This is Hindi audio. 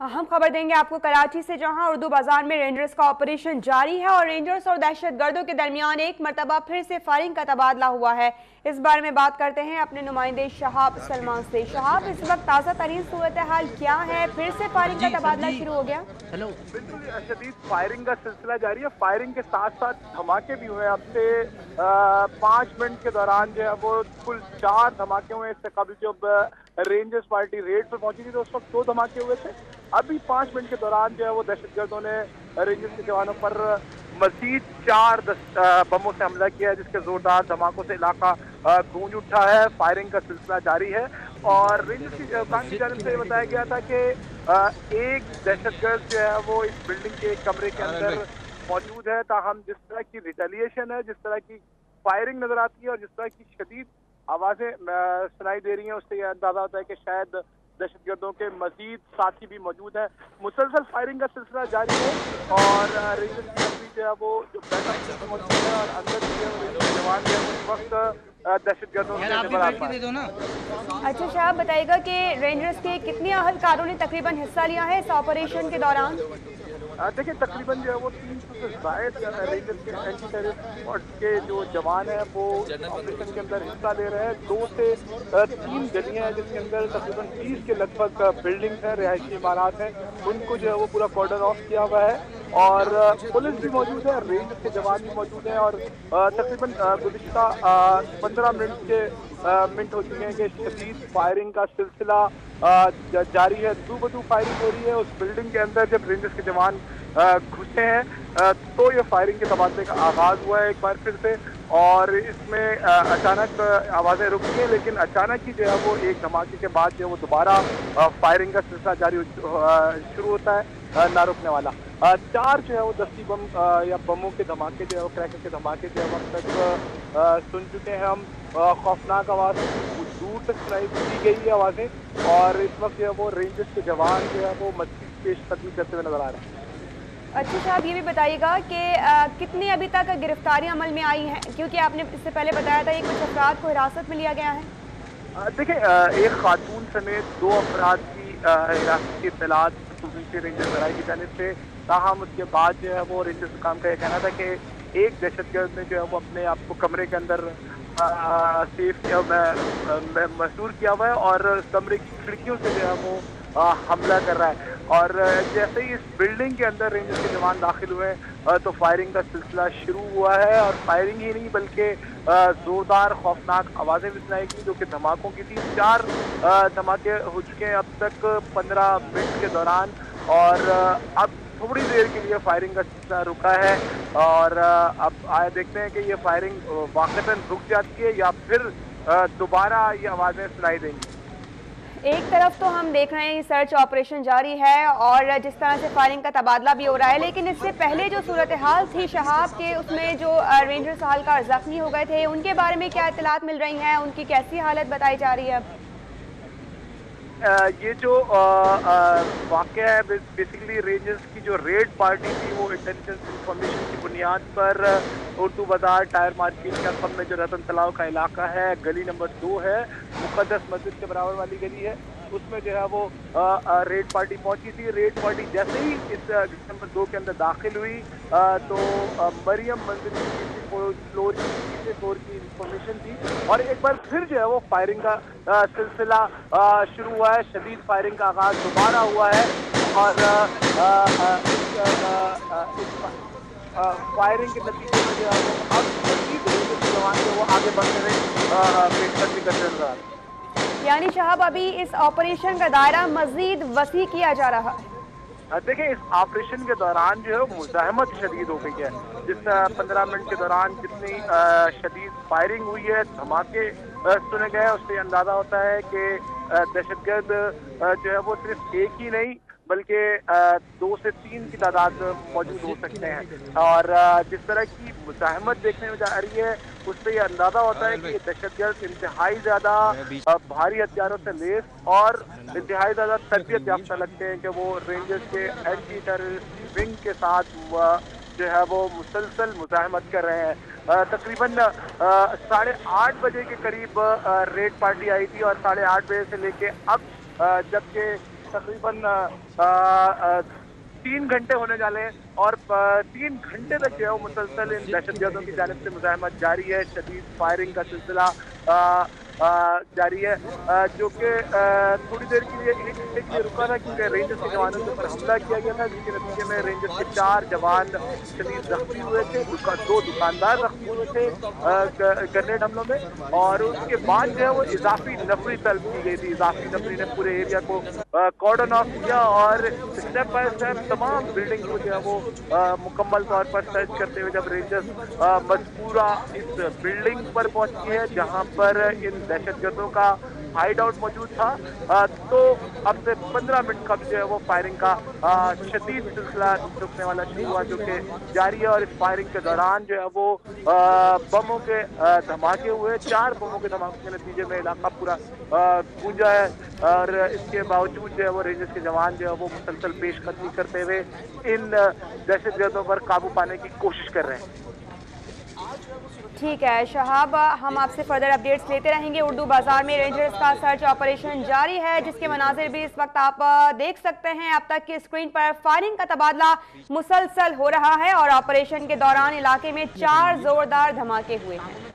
अहम खबर देंगे आपको कराची से, जहां उर्दू बाजार में रेंजर्स का ऑपरेशन जारी है और रेंजर्स और दहशतगर्दों के दरमियान एक मरतबा फिर से फायरिंग का तबादला हुआ है। इस बारे में बात करते हैं अपने नुमाइंदे शहाब सलमान से। शहाब, इस वक्त ताज़ा तरीन सूरत हाल क्या है? फिर से फायरिंग का जी सर तबादला जी। शुरू हो गया? हेलो। बिल्कुल शदीद फायरिंग का सिलसिला जारी है। फायरिंग के साथ साथ धमाके भी हुए। अब से 5 मिनट के दौरान जो है वो कुल 4 धमाके हुए। इससे कबल जब रेंजर्स पार्टी रेड पर पहुंची थी तो उस वक्त 2 धमाके हुए थे। अभी 5 मिनट के दौरान जो है वो दहशतगर्दों ने रेंजर्स के जवानों पर मजीद 4 बमों से हमला किया है, जिसके जोरदार धमाकों से इलाका गूंज उठा है। फायरिंग का सिलसिला जारी है और रेंजर्स की कांग की जानिब से बताया गया था कि एक दहशतगर्द जो है वो इस बिल्डिंग के एक कमरे के अंदर मौजूद है। ताहम जिस तरह की रिटेलिएशन है, जिस तरह की फायरिंग नजर आती है और जिस तरह की शदीद आवाजें सुनाई दे रही हैं, उससे यह अंदाजा होता है कि शायद दहशतगर्दों के मजीद साथी भी मौजूद हैं। मुसलसल फायरिंग का सिलसिला जारी है और रेंजर्स की अपनी जो है वो जो बैकअप मौजूद है और अंदर जो जवान जो है वो इस वक्त दहशतगर्दों यार आप भी बैठ के दे दो ना। अच्छा शाह, बताइएगा कि रेंजर्स के कितने अहलकारों ने तकरीबन हिस्सा लिया है इस ऑपरेशन के दौरान? देखिए तकरीबन जो है वो 300 से जायद रेंजर्स के एंटी टेररिस्ट स्क्वाड के जो जवान हैं वो ऑपरेशन के अंदर हिस्सा ले रहे हैं। 2 से 3 गलियां हैं जिसके अंदर तकरीबन 30 के लगभग बिल्डिंग्स हैं, रिहायशी इमारत हैं। उनको जो है वो पूरा कॉर्डन ऑफ किया हुआ है और पुलिस भी मौजूद है, रेंजर्स के जवान भी मौजूद हैं और तकरीबन गुज़िश्ता 15 मिनट हो चुके हैं कि शदीद फायरिंग का सिलसिला जारी है। दू बदू फायरिंग हो रही है। उस बिल्डिंग के अंदर जब रेंजर्स के जवान घुसे हैं तो ये फायरिंग के तबादले का आगाज हुआ है एक बार फिर से और इसमें अचानक आवाजें रुकी हैं, लेकिन अचानक ही जो है वो एक धमाके के बाद जो है वो दोबारा फायरिंग का सिलसिला जारी शुरू होता है ना रुकने वाला। 4 जो है वो दस्ती बम या बमों के धमाके जो है वो क्रैकर के धमाके जो है वक्त तक सुन चुके हैं हम। खौफनाक आवाज दूर तक सुनाई दी गई है आवाजें और इस वक्त जो है वो रेंजर्स के जवान जो है वो मजीद पेशकदमी करते हुए नजर आ रहे हैं। अच्छा साहब, ये भी बताइएगा कि कितनी अभी तक गिरफ्तारियां अमल में आई हैं, क्योंकि आपने इससे पहले बताया था कि कुछ अफराद को हिरासत में लिया गया है। देखिए एक खातून समेत 2 अफराद की हिरासत की इत्तलात रेंजर्स सराय की जानिब से। ताहम उसके बाद जो है वो रेंजर्स हुकाम का यह कहना था कि एक दहशतगर्द ने जो है वो अपने आप को कमरे के अंदर सेफ महसूर किया हुआ है और कमरे की खिड़कियों से जो है वो हमला कर रहा है और जैसे ही इस बिल्डिंग के अंदर रेंजर्स के जवान दाखिल हुए तो फायरिंग का सिलसिला शुरू हुआ है और फायरिंग ही नहीं बल्कि जोरदार खौफनाक आवाजें भी सुनाई गई जो कि धमाकों की थी। 4 धमाके हो चुके हैं अब तक 15 मिनट के दौरान और अब थोड़ी देर के लिए फायरिंग का सिलसिला रुका है और अब आए देखते हैं कि ये फायरिंग वाक़तन रुक जाती है या फिर दोबारा ये आवाजें सुनाई देंगी। एक तरफ तो हम देख रहे हैं सर्च ऑपरेशन जारी है और जिस तरह से फायरिंग का तबादला भी हो रहा है, लेकिन इससे पहले जो सूरत हाल थी शहाब के, उसमें जो रेंजर्स हल्का जख्मी हो गए थे, उनके बारे में क्या इत्तलात मिल रही हैं? उनकी कैसी हालत बताई जा रही है? ये जो वाक़या है बेसिकली रेंजर्स की जो रेड पार्टी थी वो इंटेलिजेंस इंफॉर्मेशन की बुनियाद पर उर्दू बाजार टायर मार्केट के अकब में जो रतन तलाव का इलाका है, गली नंबर 2 है, मुक़द्दस मस्जिद के बराबर वाली गली है, उसमें जो है वो रेड पार्टी पहुंची थी। रेड पार्टी जैसे ही इस गली नंबर 2 के अंदर दाखिल हुई तो मरियम मंजिल की फ्लोर की इंफॉर्मेशन थी और एक बार फिर जो है वो फायरिंग का सिलसिला शुरू हुआ है। शदीद फायरिंग का आगाज दोबारा हुआ है और फायरिंग के नतीजे में जो है वो अब मजीद जवान जो वो आगे बढ़ते हुए पेशकदमी करते नजर आ रहे हैं। यानी शहाब, अभी इस ऑपरेशन का दायरा मजीद वसी किया जा रहा है। देखिए इस ऑपरेशन के दौरान जो है मुज़ाहमत शदीद हो गई है। जिस 15 मिनट के दौरान जितनी शदीद फायरिंग हुई है, धमाके सुने गए, उससे अंदाजा होता है कि दहशतगर्द जो है वो सिर्फ एक ही नहीं बल्कि 2 से 3 की तादाद मौजूद हो सकते हैं और जिस तरह की मुज़ाहमत देखने में जा रही है उससे ये अंदाजा होता है कि ये दहशतगर्द इंतहाई ज़्यादा भारी हथियारों से लैस और इंतहाई ज़्यादा तरबियत याफ्ता लगते हैं कि वो रेंजर्स के एंटी टेररिस्ट विंग के साथ जो है वो मुसलसल मुज़ाहमत कर रहे हैं। तकरीबन 8:30 बजे के करीब रेड पार्टी आई थी और 8:30 बजे से लेके अब जबकि तकरीबन 3 घंटे होने वाले हैं और 3 घंटे तक जो है वो मुसलसल इन दहशतगर्दों की जानिब से मुज़ाहमत जारी है। शदीद फायरिंग का सिलसिला जारी है, जो कि थोड़ी देर के लिए 1 घंटे के लिए रुका था क्योंकि रेंजर्स के जवानों के ऊपर हमला किया गया था, जिसके नतीजे में रेंजर्स के 4 जवान शदीद जख्मी हुए थे, 2 दुकानदार जख्मी हुए थे ग्रेनेड हमलों में। और उसके बाद जो है वो इजाफी नफरी तलब की गई थी। इजाफी नफरी ने पूरे एरिया को कॉर्डन ऑफ किया और स्टेप बाय स्टेप तमाम बिल्डिंग को जो है वो मुकम्मल तौर पर सर्च करते हुए जब रेंजर्स मजबूरा इस बिल्डिंग पर पहुंची है जहां पर इन दहशतगर्दों का हाइड आउट मौजूद था, तो अब से 15 मिनट कब जो है वो फायरिंग का शदीद सिलसिला रुकने वाला शुरू हुआ, जो कि जारी है। और इस फायरिंग के दौरान जो है वो बमों के धमाके हुए। 4 बमों के धमाके के नतीजे में इलाका पूरा गूंजा है और इसके बावजूद जो है वो रेंजर्स के जवान जो है वो मुसलसल पेशकदमी करते हुए इन दहशतगर्दों पर काबू पाने की कोशिश कर रहे हैं। ठीक है शहाब, हम आपसे फर्दर अपडेट्स लेते रहेंगे। उर्दू बाजार में रेंजर्स का सर्च ऑपरेशन जारी है, जिसके मनाजिर भी इस वक्त आप देख सकते हैं। अब तक की स्क्रीन पर फायरिंग का तबादला मुसलसल हो रहा है और ऑपरेशन के दौरान इलाके में 4 जोरदार धमाके हुए हैं।